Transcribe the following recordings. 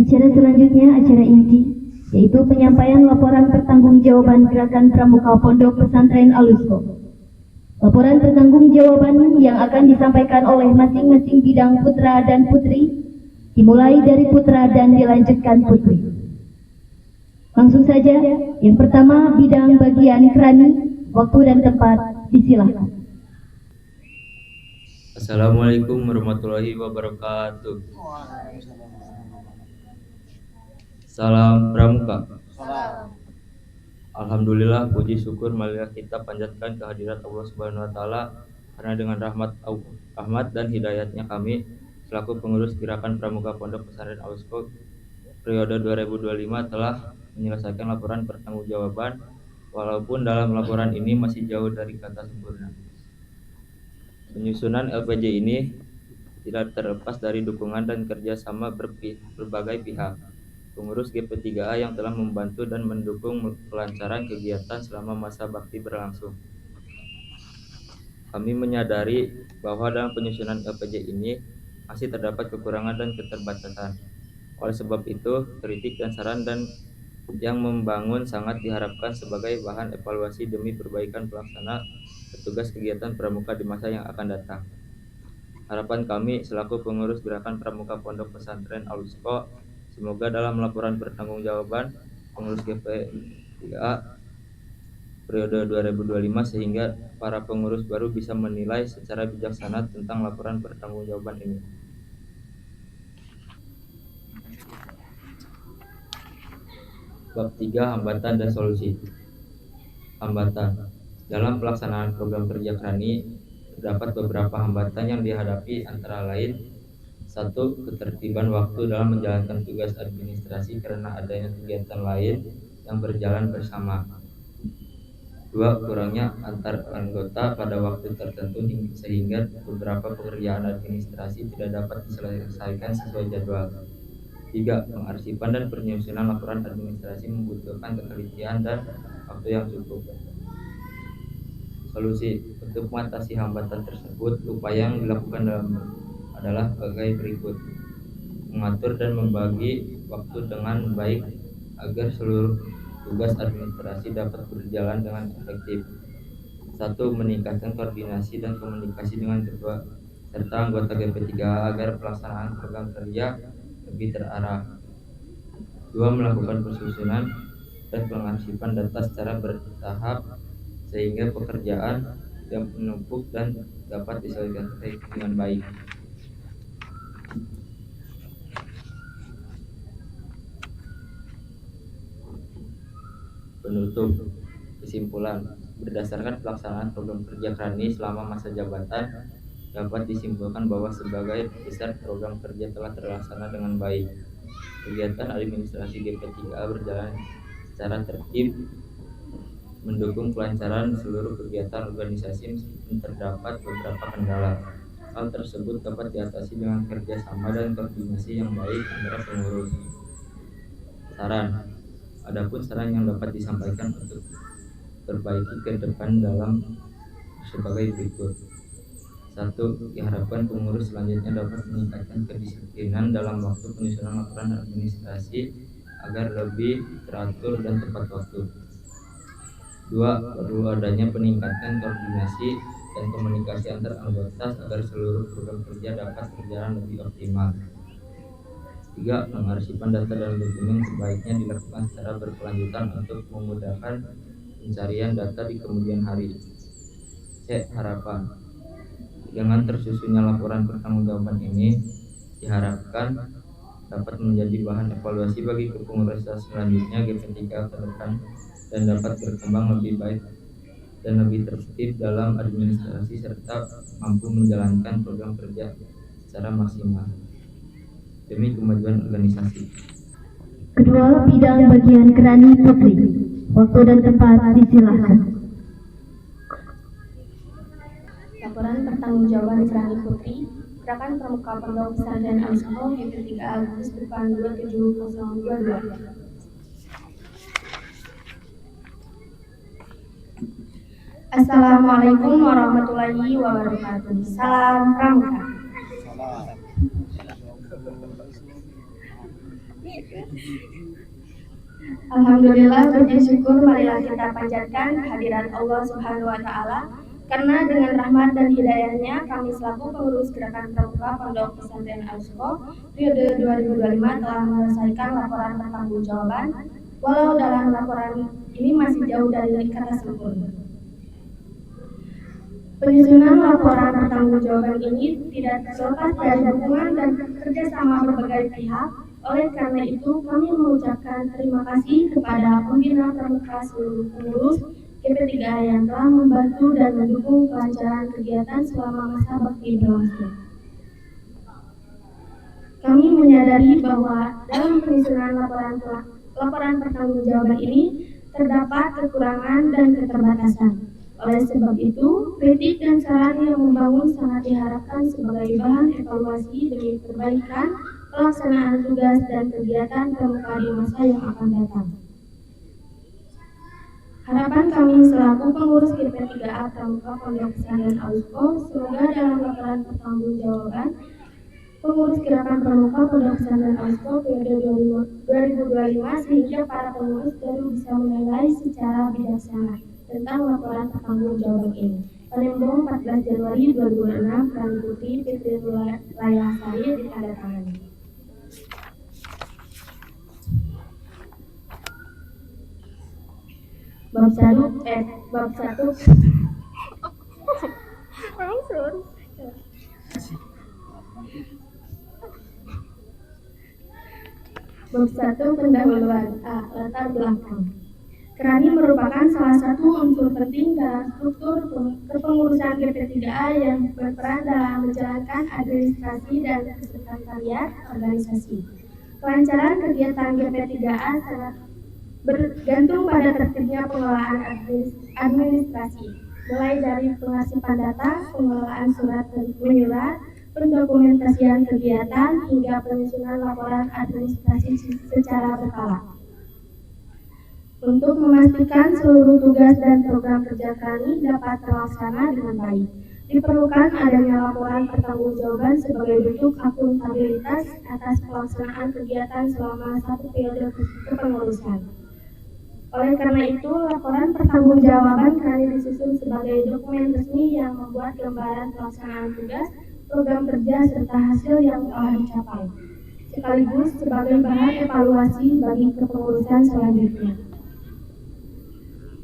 Acara selanjutnya acara inti, yaitu penyampaian laporan pertanggungjawaban Gerakan Pramuka Pondok Pesantren Al-Usko. Laporan pertanggungjawaban yang akan disampaikan oleh masing-masing bidang putra dan putri, dimulai dari putra dan dilanjutkan putri. Langsung saja, yang pertama bidang bagian Krani, waktu dan tempat disilahkan. Assalamualaikum warahmatullahi wabarakatuh. Salam Pramuka. Alhamdulillah, puji syukur marilah kita panjatkan kehadirat Allah Subhanahu wa taala, karena dengan rahmat dan hidayatnya kami selaku pengurus Gerakan Pramuka Pondok Pesantren Al-Usko periode 2025 telah menyelesaikan laporan pertanggungjawaban, walaupun dalam laporan ini masih jauh dari kata sempurna. Penyusunan LPJ ini tidak terlepas dari dukungan dan kerjasama berbagai pihak. Pengurus GP3A yang telah membantu dan mendukung kelancaran kegiatan selama masa bakti berlangsung. Kami menyadari bahwa dalam penyusunan LPJ ini masih terdapat kekurangan dan keterbatasan. Oleh sebab itu, kritik dan saran yang membangun sangat diharapkan sebagai bahan evaluasi demi perbaikan pelaksana petugas kegiatan pramuka di masa yang akan datang. Harapan kami selaku pengurus Gerakan Pramuka Pondok Pesantren Al-Usko, semoga dalam laporan pertanggungjawaban pengurus GP3A periode 2025 sehingga para pengurus baru bisa menilai secara bijaksana tentang laporan pertanggungjawaban ini. Bab 3, hambatan dan solusi. Hambatan. Dalam pelaksanaan program kerja Krani, terdapat beberapa hambatan yang dihadapi, antara lain: 1. Ketertiban waktu dalam menjalankan tugas administrasi karena adanya kegiatan lain yang berjalan bersama. 2. Kurangnya antar anggota pada waktu tertentu sehingga beberapa pekerjaan administrasi tidak dapat diselesaikan sesuai jadwal. 3. Pengarsipan dan penyusunan laporan administrasi membutuhkan ketelitian dan waktu yang cukup. Solusi untuk mengatasi hambatan tersebut, upaya yang dilakukan adalah sebagai berikut: mengatur dan membagi waktu dengan baik agar seluruh tugas administrasi dapat berjalan dengan efektif. 1. Meningkatkan koordinasi dan komunikasi dengan ketua serta anggota GP3 agar pelaksanaan program kerja lebih terarah. 2. Melakukan penyusunan dan pengarsipan data secara bertahap sehingga pekerjaan yang menumpuk dan dapat diselesaikan dengan baik. Penutup. Kesimpulan: berdasarkan pelaksanaan program kerja Krani selama masa jabatan, dapat disimpulkan bahwa sebagai besar program kerja telah terlaksana dengan baik. Kegiatan administrasi GP3A berjalan secara tertib, mendukung kelancaran seluruh kegiatan organisasi meskipun terdapat beberapa kendala. Hal tersebut dapat diatasi dengan kerjasama dan koordinasi yang baik antara pengurus. Saran. Adapun saran yang dapat disampaikan untuk perbaiki ke depan dalam sebagai berikut. 1. Diharapkan pengurus selanjutnya dapat meningkatkan kedisiplinan dalam waktu penyusunan laporan administrasi agar lebih teratur dan tepat waktu. 2. Perlu adanya peningkatan koordinasi dan komunikasi antar anggota agar seluruh program kerja dapat berjalan lebih optimal. 3. Pengarsipan data dan dokumen sebaiknya dilakukan secara berkelanjutan untuk memudahkan pencarian data di kemudian hari. C. Harapan. Dengan tersusunnya laporan pertanggungjawaban ini diharapkan dapat menjadi bahan evaluasi bagi kepengurusan selanjutnya GP3 ke depan dan dapat berkembang lebih baik dan lebih tertib dalam administrasi serta mampu menjalankan program kerja secara maksimal demi kemajuan organisasi. Kedua, bidang bagian Krani Putri, waktu dan tempat disilahkan. Laporan pertanggungjawaban Krani Putri, Gerakan Pramuka Pondok Pesantren Al-Usko, GP3 Agustus depan 27022. Assalamualaikum warahmatullahi wabarakatuh. Salam Pramuka. Alhamdulillah, puji syukur marilah kita panjatkan kehadiran Allah Subhanahu wa Ta'ala, karena dengan rahmat dan hidayahnya kami selaku pengurus Gerakan Pramuka Pondok Pesantren Al-Usko periode 2025 telah menyelesaikan laporan pertanggungjawaban, walau dalam laporan ini masih jauh dari kata sempurna. Penyusunan laporan pertanggungjawaban ini tidak terlepas dari dukungan dan kerjasama berbagai pihak. Oleh karena itu, kami mengucapkan terima kasih kepada pembina pramuka seluruh pengurus GP3A yang telah membantu dan mendukung kelancaran kegiatan selama masa bakti berlangsung. Kami menyadari bahwa dalam penyusunan laporan pertanggungjawaban ini terdapat kekurangan dan keterbatasan. Oleh sebab itu, kritik dan saran yang membangun sangat diharapkan sebagai bahan evaluasi demi perbaikan pelaksanaan tugas dan kegiatan pramuka di masa yang akan datang. Harapan kami selaku pengurus GP3A Pramuka Pondok Pesantren Al-Usko, semoga dalam laporan pertanggungjawaban pengurus Gerakan Pramuka Pondok Pesantren Al-Usko periode 2025 sehingga para pengurus baru bisa menilai secara bijaksana tentang laporan pertanggungjawaban ini. Palembang 14 Januari 2026, Rani Putri, Fitri Layasari ditandatangani. Bab 1 pendahuluan. Latar belakang. Kerani merupakan salah satu unsur penting dalam struktur kepengurusan GP3A yang berperan dalam menjalankan administrasi dan kesekretariat organisasi. Kelancaran kegiatan GP3A sangat bergantung pada tertibnya pengelolaan administrasi, mulai dari pengasipan data, pengelolaan surat menyurat, pendokumentasian kegiatan, hingga penyusunan laporan administrasi secara berkala. Untuk memastikan seluruh tugas dan program kerja Kerani dapat terlaksana dengan baik, diperlukan adanya laporan pertanggungjawaban sebagai bentuk akuntabilitas atas pelaksanaan kegiatan selama satu periode kepengurusan. Oleh karena itu, laporan pertanggungjawaban Kerani disusun sebagai dokumen resmi yang membuat gambaran pelaksanaan tugas, program kerja, serta hasil yang telah dicapai, sekaligus sebagai bahan evaluasi bagi kepengurusan selanjutnya.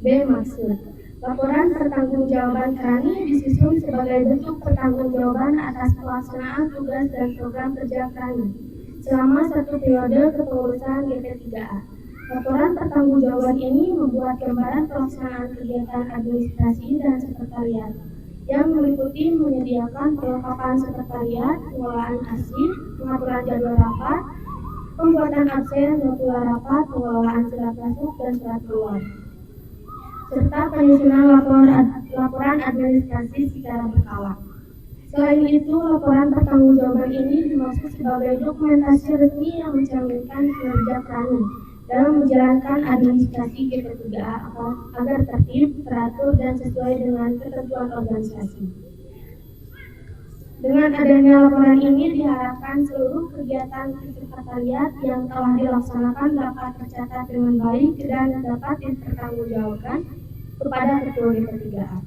B. Maksud. Laporan pertanggungjawaban Kerani disusun sebagai bentuk pertanggungjawaban atas pelaksanaan tugas dan program kerja Kerani selama satu periode kepengurusan GP3A. Laporan pertanggungjawaban ini membuat gambaran pelaksanaan kegiatan administrasi dan sekretariat yang meliputi menyediakan perlengkapan sekretariat, pengelolaan arsip, pengaturan jadwal rapat, pembuatan absen, notula rapat, pengelolaan surat masuk dan surat keluar, serta penyusunan laporan administrasi secara berkala. Selain itu, laporan pertanggungjawaban ini dimaksud sebagai dokumentasi resmi yang mencerminkan kinerja Kerani dalam menjalankan administrasi GP3A agar tertib, teratur, dan sesuai dengan ketentuan organisasi. Dengan adanya laporan ini diharapkan seluruh kegiatan sekretariat yang telah dilaksanakan dapat tercatat dengan baik dan dapat dipertanggungjawabkan kepada Ketua GP3A.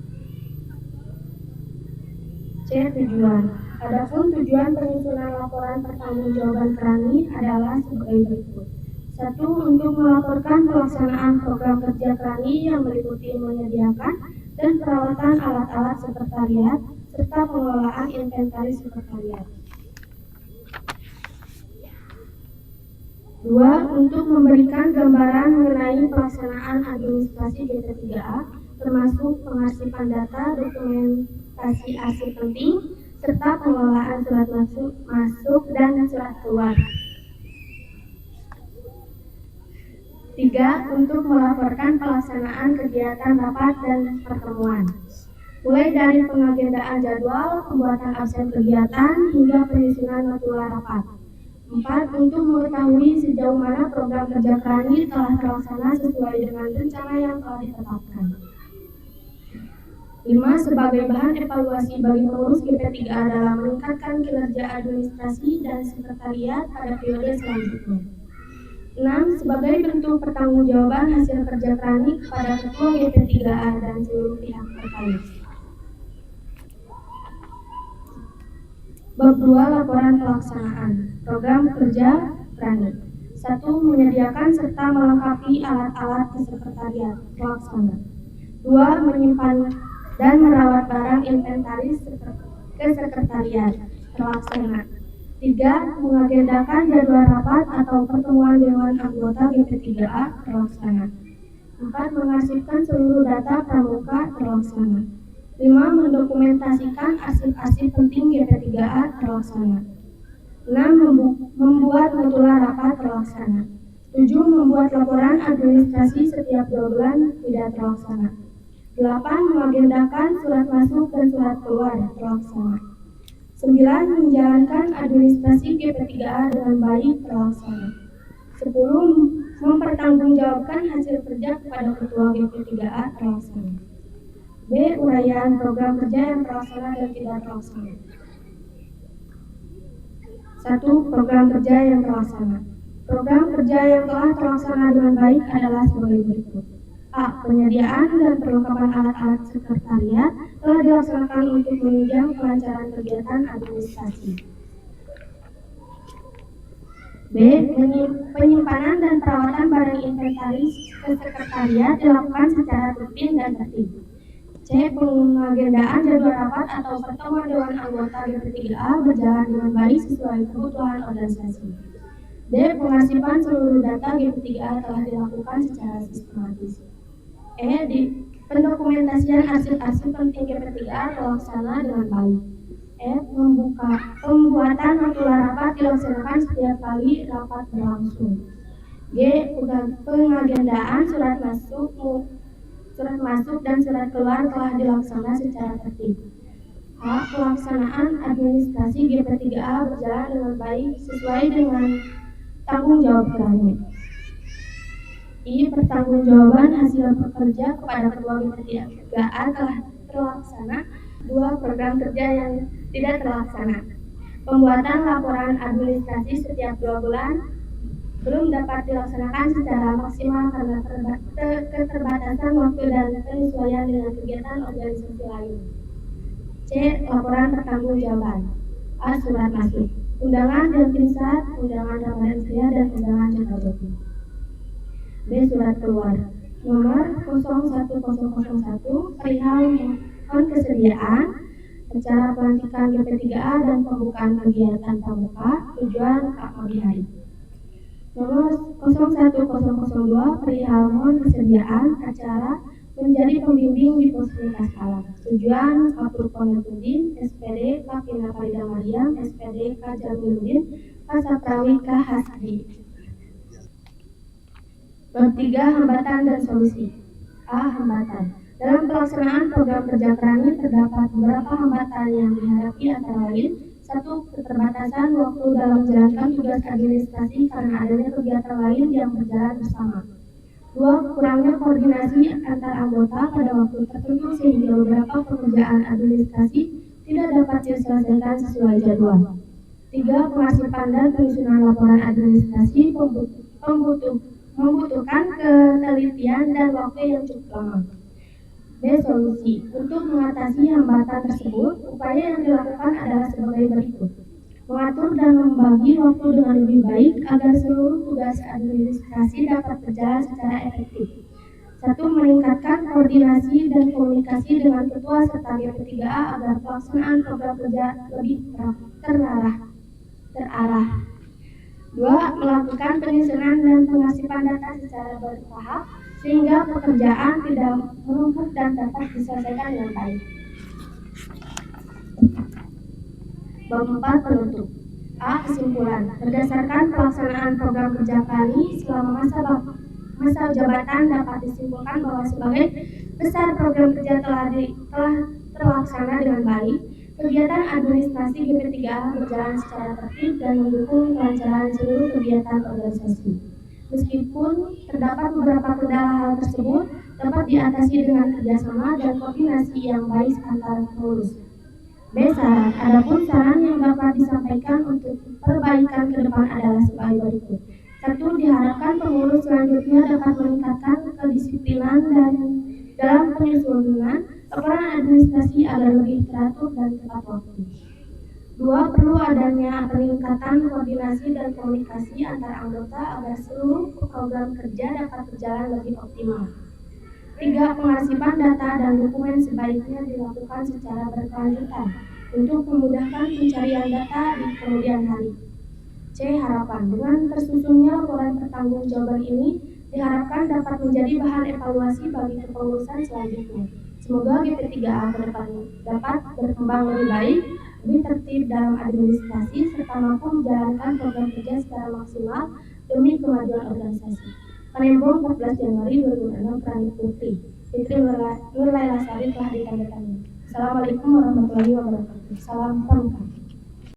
C. Tujuan. Adapun tujuan penyusunan laporan pertanggungjawaban Kerani adalah sebagai berikut. 1. Untuk melaporkan pelaksanaan program kerja Kerani yang meliputi menyediakan dan perawatan alat-alat sekretariat serta pengelolaan inventaris sekretariat. 2. Untuk memberikan gambaran mengenai pelaksanaan administrasi GP3A termasuk pengarsipan data, dokumentasi arsip penting, serta pengelolaan surat masuk dan surat keluar. 3. Untuk melaporkan pelaksanaan kegiatan rapat dan pertemuan, mulai dari pengagendaan jadwal, pembuatan absen kegiatan, hingga penyusunan notula rapat. 4. Untuk mengetahui sejauh mana program kerja Kerani telah terlaksana sesuai dengan rencana yang telah ditetapkan. 5. Sebagai bahan evaluasi bagi pengurus GP3A dalam meningkatkan kinerja administrasi dan sekretariat pada periode selanjutnya. 6. Sebagai bentuk pertanggungjawaban hasil kerja Krani kepada Ketua GP3A dan seluruh pihak terkait. Bab 2. Laporan pelaksanaan program kerja Krani. 1. Menyediakan serta melengkapi alat-alat kesekretariat pelaksana. 2. Menyimpan dan merawat barang inventaris kesekretariat pelaksana. 3. Mengagendakan jadwal rapat atau pertemuan Dewan Anggota GP3A terlaksana. 4. Mengarsipkan seluruh data pramuka terlaksana. 5. Mendokumentasikan arsip-arsip penting GP3A terlaksana. 6. Membuat notula rapat terlaksana. 7. Membuat laporan administrasi setiap 2 bulan tidak terlaksana. 8. Mengagendakan surat masuk dan surat keluar terlaksana. 9. Menjalankan administrasi GP3A dengan baik terlaksana. 10. Mempertanggungjawabkan hasil kerja kepada Ketua GP3A terlaksana. B. Uraian program kerja yang terlaksana dan tidak terlaksana. 1. Program kerja yang terlaksana. Program kerja yang telah terlaksana dengan baik adalah sebagai berikut. A. Penyediaan dan perlengkapan alat-alat sekretariat telah dilaksanakan untuk menunjang kelancaran kegiatan administrasi. B. Penyimpanan dan perawatan barang inventaris kesekretariat dilakukan secara rutin dan tertib. C. Pengagendaan jadwal rapat atau pertemuan Dewan Anggota GP3A berjalan dengan baik sesuai kebutuhan organisasi. D. Pengarsipan seluruh data GP3A telah dilakukan secara sistematis. E. Pendokumentasian arsip-arsip penting GP3A terlaksana dengan baik. F. Pembuatan notula rapat dilaksanakan setiap kali rapat berlangsung. G. Pengagendaan surat masuk dan surat keluar telah dilaksanakan secara tertib. H. Pelaksanaan administrasi GP3A berjalan dengan baik sesuai dengan tanggung jawab Krani. I. Pertanggungjawaban hasil pekerja kepada Ketua GP3A telah terlaksana. 2. Program kerja yang tidak terlaksana. Pembuatan laporan administrasi setiap 2 bulan belum dapat dilaksanakan secara maksimal karena keterbatasan waktu dan penyesuaian dengan kegiatan organisasi lain. C. Laporan pertanggungjawaban. A. Surat masuk, undangan dan pinsat, undangan ramadan saya dan undangan jadwal. B. Surat keluar nomor 01001 perihal mohon kesediaan acara pelantikan GP3A dan pembukaan kegiatan pramuka tujuan Kak Pagi Hari. Nomor 01002 perihal mohon kesediaan acara menjadi pembimbing di Puskesmas Alam. Tujuan Kapur Pondokudin, SPD Kak Pina Farida Mariam, SPD Kak Jamiluddin, Kak Saprawi Kak Hasdi. Bab 3. Hambatan dan solusi. A. Hambatan. Dalam pelaksanaan program kerja Krani terdapat beberapa hambatan yang dihadapi antara lain. 1. Keterbatasan waktu dalam menjalankan tugas administrasi karena adanya kegiatan lain yang berjalan bersama. 2. Kurangnya koordinasi antar anggota pada waktu tertentu sehingga beberapa pekerjaan administrasi tidak dapat diselesaikan sesuai jadwal. 3. Pengarsipan dan penyusunan laporan administrasi membutuhkan ketelitian dan waktu yang cukup lama. B. Solusi. Untuk mengatasi hambatan tersebut, upaya yang dilakukan adalah sebagai berikut. Mengatur dan membagi waktu dengan lebih baik agar seluruh tugas administrasi dapat berjalan secara efektif. 1. Meningkatkan koordinasi dan komunikasi dengan ketua serta GP3A agar pelaksanaan program kerja lebih terarah. 2. Melakukan penyusunan dan pengarsipan data secara bertahap sehingga pekerjaan tidak menumpuk dan dapat diselesaikan dengan baik. Bab 4. Penutup. A. Kesimpulan. Berdasarkan pelaksanaan program kerja Krani selama masa jabatan dapat disimpulkan bahwa sebagai besar program kerja telah terlaksana dengan baik. Kegiatan administrasi GP3A berjalan secara tertib dan mendukung kelancaran seluruh kegiatan organisasi. Meskipun terdapat beberapa kendala, hal tersebut dapat diatasi dengan kerjasama dan koordinasi yang baik antar pengurus. B. Saran. Adapun saran yang dapat disampaikan untuk perbaikan ke depan adalah sebagai berikut. 1. Diharapkan diharapkan pengurus selanjutnya dapat meningkatkan kedisiplinan dan dalam penyusunan laporan administrasi agar lebih teratur dan tepat waktu. 2. Perlu adanya peningkatan koordinasi dan komunikasi antar anggota agar seluruh program kerja dapat berjalan lebih optimal. 3. Pengarsipan data dan dokumen sebaiknya dilakukan secara berkelanjutan untuk memudahkan pencarian data di kemudian hari. C. Harapan. Dengan tersusunnya laporan pertanggungjawaban ini diharapkan dapat menjadi bahan evaluasi bagi kepengurusan selanjutnya. Semoga GP3A ke depan dapat berkembang lebih baik, lebih tertib dalam administrasi, serta mampu menjalankan program kerja secara maksimal demi kemajuan organisasi. Penembong 14 Januari 2006, Krani Putri. Fitri Nur Laila Sari telah ditandatangani. Assalamualaikum warahmatullahi wabarakatuh. Salam pramuka.